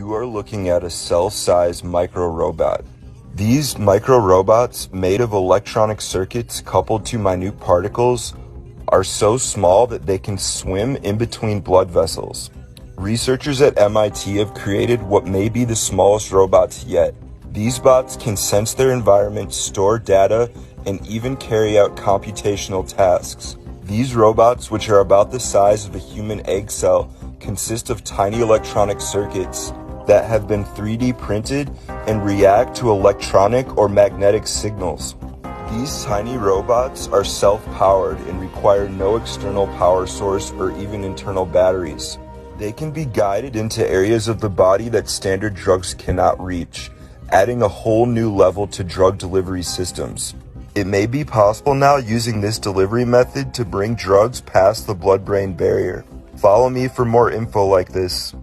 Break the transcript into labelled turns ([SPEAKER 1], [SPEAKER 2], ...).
[SPEAKER 1] You are looking at a cell-sized micro-robot. These micro-robots, made of electronic circuits coupled to minute particles, are so small that they can swim in between blood vessels. Researchers at MIT have created what may be the smallest robots yet. These bots can sense their environment, store data, and even carry out computational tasks. These robots, which are about the size of a human egg cell, consist of tiny electronic circuits that have been 3D printed and react to electronic or magnetic signals. These tiny robots are self-powered and require no external power source or even internal batteries. They can be guided into areas of the body that standard drugs cannot reach, adding a whole new level to drug delivery systems. It may be possible now using this delivery method to bring drugs past the blood-brain barrier. Follow me for more info like this.